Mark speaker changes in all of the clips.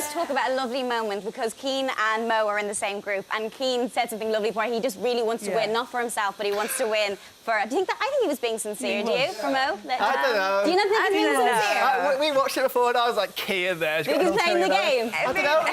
Speaker 1: just talk about a lovely moment because Keane and Mo are in the same group, and Keane said something lovely where he just really wants to win, not for himself, but he wants to win for. Do you think that? I think he was being sincere. Do you, for Mo?
Speaker 2: I don't know.
Speaker 1: Do you not think he was sincere?
Speaker 2: We watched it before, and I was like, key in there.
Speaker 1: He was playing the game.
Speaker 2: I don't know.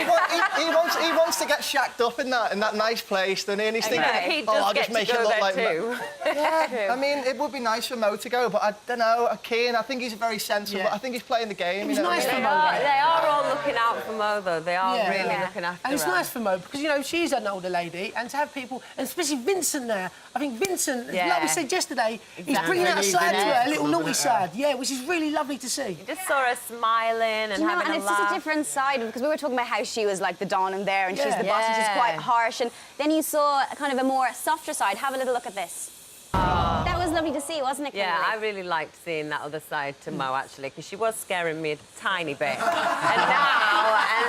Speaker 2: He wants to get shacked up in that nice place, doesn't he? And he's thinking, I'll just make it look like Mo. Yeah, I mean, it would be nice for Mo to go, but I don't know. Keane, I think he's very sensible. I think he's playing the game.
Speaker 3: It's nice for Mo. They are all looking out for Mo, though. They are really looking after her.
Speaker 4: And it's nice for Mo because, you know, she's an older lady, and to have people, and especially Vincent there. I think Vincent, like we said yesterday, he's bringing out a side to her, a little naughty side, which is really lovely to see.
Speaker 3: You just saw her smiling and having a laugh.
Speaker 1: And it's just a different side, because we were talking about how she was like the Dawn in there, and she's the boss, and she's quite harsh, and then you saw a kind of a more softer side. Have a little look at this. That was lovely to see, wasn't it, Kimberley?
Speaker 3: Yeah, I really liked seeing that other side to Mo, actually, because she was scaring me a tiny bit. and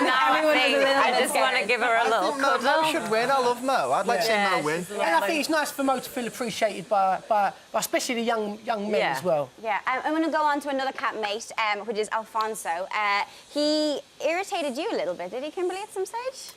Speaker 3: now I just want to give her a little cuddle.
Speaker 2: Mo should win. I love Mo. I'd like to see Mo win.
Speaker 4: And I think it's nice for Mo to feel appreciated by especially the young men as well.
Speaker 1: Yeah, I'm going to go on to another campmate, which is Alfonso. He irritated you a little bit, did he, Kimberley, at some stage?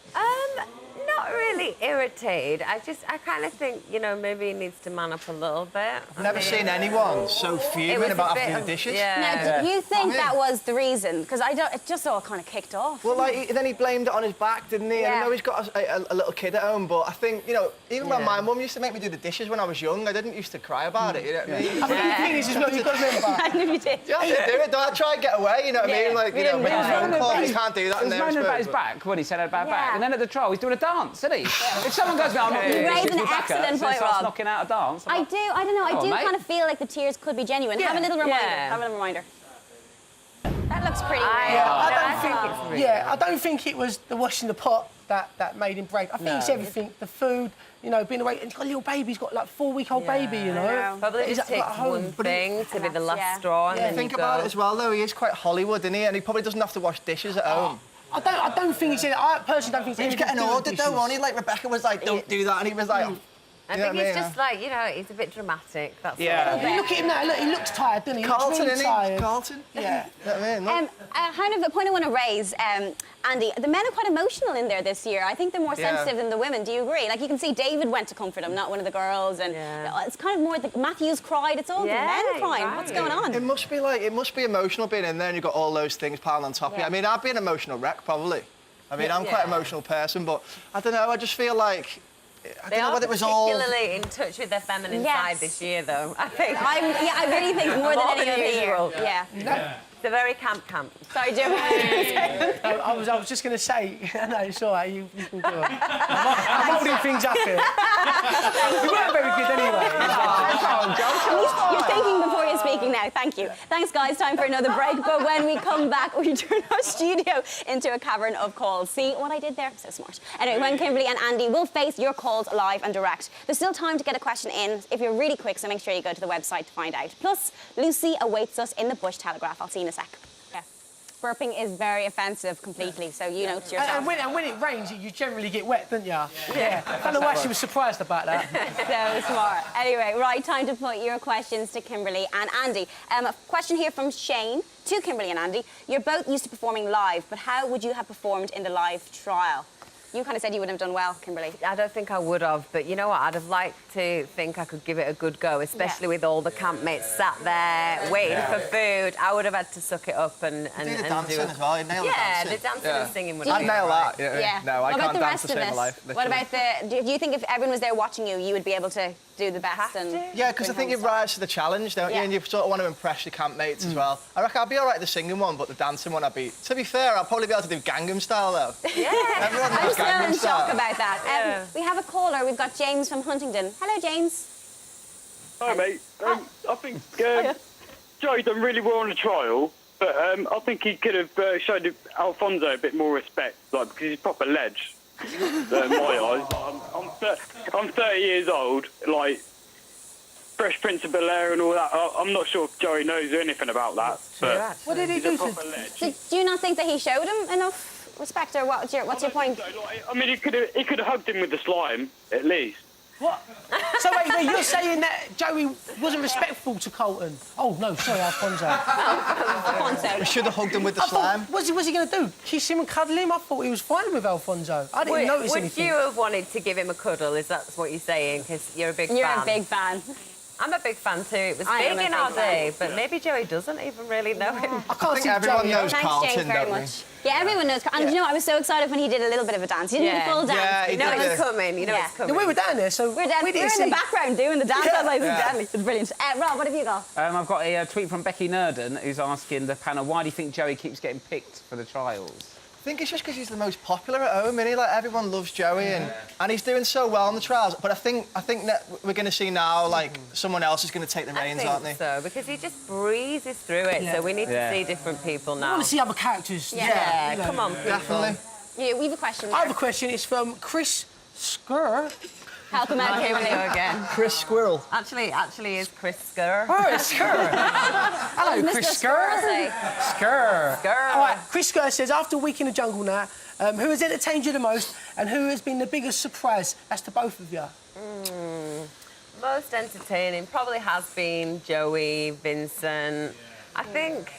Speaker 3: Not really irritated. I kind of think, you know, maybe he needs to man up a little bit.
Speaker 2: I've never seen anyone so fuming about having to do the dishes.
Speaker 1: Now, do you think that was the reason? Because it just all kind of kicked off.
Speaker 2: Well, then he blamed it on his back, didn't he? And I know he's got a little kid at home, but I think, you know, even when my mum used to make me do the dishes when I was young, I didn't used to cry about it, you know what I mean?
Speaker 4: I think the thing is, you've got to remember.
Speaker 1: I know you did.
Speaker 2: Yeah, I did do it. Don't I try and get away, you know what I mean? Like, you know, make a phone call, you can't do that in there.
Speaker 5: He was moaning about his back when he said about back, and then at the trial he's doing a dance, isn't he? If someone goes, I'm not doing
Speaker 1: raised
Speaker 5: this,
Speaker 1: an excellent point, Rob.
Speaker 5: knocking out a dance.
Speaker 1: I don't know, I do kind of feel like the tears could be genuine. Have a little reminder. Have a little reminder. That looks pretty real.
Speaker 4: I don't think it was the washing the pot that made him break. I think it's everything, the food, you know, being away. And he's got a little baby, he's got like 4-week-old baby, you know.
Speaker 3: Probably just takes one thing to be the last straw. And then
Speaker 2: think about it as well, though. He is quite Hollywood, isn't he? And he probably doesn't have to wash dishes at home.
Speaker 4: I don't think he's. I personally don't think
Speaker 2: he was getting ordered, though, wasn't he? Like Rebecca was like, "Don't do that," and he was like.
Speaker 3: I think he's just like, you know, he's a bit dramatic. That's
Speaker 4: all. Look at him now. Look, he looks tired, doesn't he?
Speaker 2: Carlton,
Speaker 4: isn't he?
Speaker 2: Carlton.
Speaker 4: Yeah.
Speaker 1: Kind of a point I want to raise, Andy. The men are quite emotional in there this year. I think they're more sensitive than the women. Do you agree? Like you can see, David went to comfort him, not one of the girls, and it's kind of more. Matthews cried. It's all the men crying. Right. What's going on?
Speaker 2: It must be emotional being in there, and you've got all those things piled on top of you. I mean, I'd be an emotional wreck probably. I mean, I'm quite an emotional person, but I don't know. I just feel like. I don't know whether it was all...
Speaker 3: They are particularly in touch with their feminine side this year, though, I think.
Speaker 1: I really think more than any other year. Yeah.
Speaker 3: It's a very camp.
Speaker 1: Sorry, Jim.
Speaker 4: I was just going to say... No, it's all right, you can go on. I'm holding things up here. We weren't very good anyway.
Speaker 1: You're thinking before you're speaking now. Thank you. Thanks, guys. Time for another break. But when we come back, we turn our studio into a cavern of calls. See what I did there? So smart. Anyway, when Kimberley and Andy will face your calls live and direct. There's still time to get a question in if you're really quick, so make sure you go to the website to find out. Plus, Lucy awaits us in the Bush Telegraph. I'll see you in a sec. Burping is very offensive completely, so you know to yourself.
Speaker 4: And when it rains, you generally get wet, don't you? Yeah. I don't know why she was surprised about that.
Speaker 1: So smart. Anyway, right, time to put your questions to Kimberley and Andy. A question here from Shane to Kimberley and Andy. You're both used to performing live, but how would you have performed in the live trial? You kind of said you wouldn't have done well, Kimberley.
Speaker 3: I don't think I would have, but you know what? I'd have liked to think I could give it a good go, especially with all the campmates sat there waiting for food. I would have had to suck it up and
Speaker 2: do the dancing as well. You nail the dancing.
Speaker 3: The dancing and singing would
Speaker 2: I'd nail that. No, I can't
Speaker 1: the
Speaker 2: dance
Speaker 1: rest
Speaker 2: the
Speaker 1: of
Speaker 2: same
Speaker 1: us?
Speaker 2: life.
Speaker 1: What about do you think if everyone was there watching you, you would be able to do the best?
Speaker 2: Yeah, because I think you rise to the challenge, don't you? And you sort of want to impress your campmates as well. I reckon I'd be all right the singing one, but the dancing one I'd be... To be fair, I'll probably be able to do Gangnam Style, though. Everyone knows
Speaker 1: I'm still
Speaker 2: Gangnam
Speaker 1: in shock
Speaker 2: Style.
Speaker 1: about that. We have a caller. We've got James from Huntingdon. Hello, James.
Speaker 6: Hi, mate. I think Joey done really well on the trial, but I think he could have showed Alfonso a bit more respect, like, because he's proper ledge. In my eyes. I'm 30 years old, like, Fresh Prince of Bel-Air and all that. I'm not sure if Joey knows anything about that, but
Speaker 4: what did he do?
Speaker 1: Do you not think that he showed him enough respect, or what's your point?
Speaker 6: I mean, he could have hugged him with the slime, at least.
Speaker 4: What? So wait, you're saying that Joey wasn't respectful to Colton? Oh, no, sorry, Alfonso.
Speaker 1: Alfonso.
Speaker 2: We should have hugged him with the slam.
Speaker 4: What's he going to do? Kiss him and cuddle him? I thought he was fine with Alfonso. I didn't notice anything.
Speaker 3: Would you have wanted to give him a cuddle? Is that what you're saying? Because you're a big fan.
Speaker 1: You're a big fan.
Speaker 3: I'm a big fan too. It was big in our day, but maybe Joey doesn't even really know him.
Speaker 4: I can't
Speaker 2: think everyone knows
Speaker 1: Thanks,
Speaker 2: Carlton,
Speaker 1: Jane, very
Speaker 2: don't
Speaker 1: much. Yeah, everyone knows. And you know, I was so excited when he did a little bit of a dance. He didn't do the full dance.
Speaker 2: Yeah, he
Speaker 3: You know
Speaker 2: did.
Speaker 3: it's coming. You know it's coming.
Speaker 4: Yeah, we were down there, so
Speaker 1: We're in the background doing the dance. I was like, this is deadly. It's brilliant. Rob, what have you got?
Speaker 5: I've got a tweet from Becky Nurden, who's asking the panel, why do you think Joey keeps getting picked for the trials?
Speaker 2: I think it's just because he's the most popular at home, isn't he? Like, everyone loves Joey, and he's doing so well in the trials. But I think that we're going to see now, like, someone else is going to take the reins, aren't they?
Speaker 3: So, because he just breezes through it, so we need to see different people
Speaker 4: I
Speaker 3: now.
Speaker 4: want to see other characters.
Speaker 3: Yeah, come on, people.
Speaker 2: Definitely.
Speaker 1: Yeah, we have a question there.
Speaker 4: I have a question. It's from Chris Skur.
Speaker 1: Help him out,
Speaker 3: Here we
Speaker 1: Kimberley.
Speaker 3: go again.
Speaker 2: Chris Squirrel.
Speaker 3: Actually, is Chris Skur.
Speaker 4: Oh, it's Skur. Hello, Chris Skur. Skur.
Speaker 3: Girl.
Speaker 4: All right, Chris Skur says, after a week in the jungle now, who has entertained you the most and who has been the biggest surprise? That's to both of you.
Speaker 3: Most entertaining probably has been Joey, Vincent. I think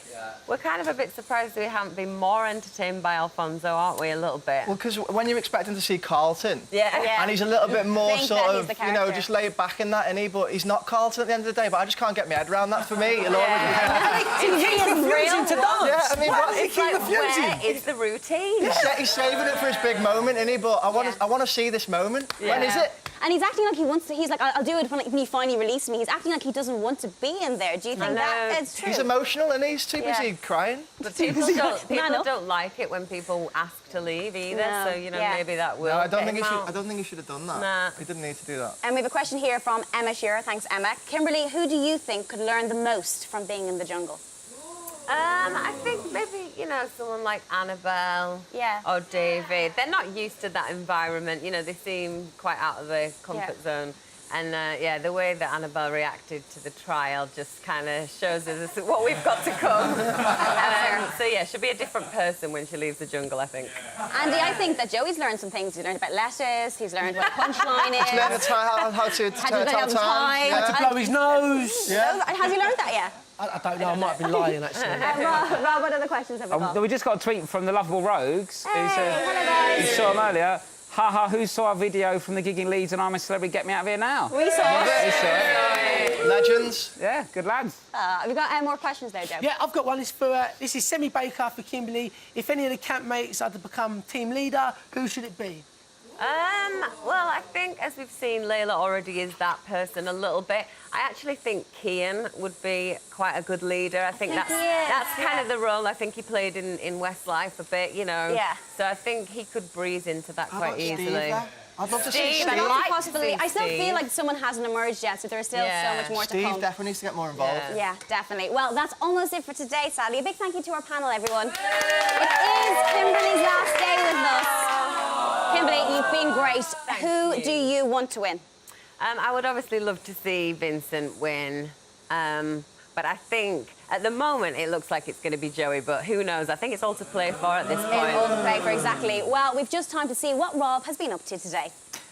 Speaker 3: we're kind of a bit surprised we haven't been more entertained by Alfonso, aren't we, a little bit?
Speaker 2: Well, because when you're expecting to see Carlton,
Speaker 3: Yeah.
Speaker 2: and he's a little bit more
Speaker 1: Think
Speaker 2: sort
Speaker 1: that he's
Speaker 2: of,
Speaker 1: the
Speaker 2: you know,
Speaker 1: character.
Speaker 2: just laid back in that, innit? But he's not Carlton at the end of the day. But I just can't get my head around that. For me, it'll always be.
Speaker 4: He keeps refusing to dance.
Speaker 2: Yeah, I mean,
Speaker 4: Why
Speaker 2: what-
Speaker 4: does he
Speaker 3: It's
Speaker 4: keep
Speaker 3: like,
Speaker 4: refusing?
Speaker 3: where is the routine?
Speaker 2: He's saving it for his big moment, innit? But I want to see this moment. When is it?
Speaker 1: And he's acting like he wants to. He's like, I'll do it when you finally release me. He's acting like he doesn't want to be in there. Do you think that is true?
Speaker 2: He's emotional and he's too busy crying.
Speaker 3: But people don't like it when people ask to leave either.
Speaker 1: No.
Speaker 3: So you know maybe that will.
Speaker 2: No, I don't
Speaker 3: get
Speaker 2: think he
Speaker 3: him
Speaker 2: should.
Speaker 3: out.
Speaker 2: I don't think he should have done that.
Speaker 3: Nah.
Speaker 2: He didn't need to do that.
Speaker 1: And we have a question here from Emma Shearer. Thanks, Emma. Kimberley, who do you think could learn the most from being in the jungle?
Speaker 3: I think maybe, you know, someone like Annabelle or David. They're not used to that environment. You know, they seem quite out of their comfort zone. And, the way that Annabelle reacted to the trial just kind of shows us what we've got to come. She'll be a different person when she leaves the jungle, I think.
Speaker 1: Andy, I think that Joey's learned some things. He's learned about lettuce. He's learned what a punchline is.
Speaker 2: Learn how to
Speaker 1: go
Speaker 2: tell
Speaker 1: down time.
Speaker 2: time.
Speaker 4: To blow his nose.
Speaker 2: Yeah.
Speaker 1: Has he learned that yet?
Speaker 4: I don't know. I might have been lying, actually.
Speaker 1: Rob, what other questions have we got?
Speaker 5: We just got a tweet from the Lovable Rogues, who said,
Speaker 1: hello, guys.
Speaker 5: you saw him earlier. Haha, who saw our video from the gigging Leeds and I'm a Celebrity, get me out of here now?
Speaker 1: We saw it.
Speaker 5: We saw it.
Speaker 2: Legends.
Speaker 5: Yeah, good lads.
Speaker 1: We've got more questions there, Joe.
Speaker 4: Yeah, I've got one. This is Semi Baker for Kimberley. If any of the campmates are to become team leader, who should it be?
Speaker 3: Well, I think, as we've seen, Layla already is that person a little bit. I actually think Kian would be quite a good leader. I think that's kind of the role I think he played in Westlife a bit, you know.
Speaker 1: Yeah.
Speaker 3: So I think he could breeze into that quite easily.
Speaker 2: I'd love to see
Speaker 3: Steve,
Speaker 2: Steve.
Speaker 3: I'd like
Speaker 1: Possibly.
Speaker 3: to see
Speaker 1: I still
Speaker 3: Steve.
Speaker 1: feel like someone hasn't emerged yet, so there's still so much more to
Speaker 2: Steve
Speaker 1: come.
Speaker 2: definitely needs to get more involved.
Speaker 1: Yeah, definitely. Well, that's almost it for today, sadly. A big thank you to our panel, everyone. It is Kimberley's last day with us. Kimberley, you've been great. Who do you want to win?
Speaker 3: I would obviously love to see Vincent win. But I think, at the moment, it looks like it's going to be Joey, but who knows? I think it's all to play for at this point.
Speaker 1: It's all to play for, exactly. Well, we've just time to see what Rob has been up to today.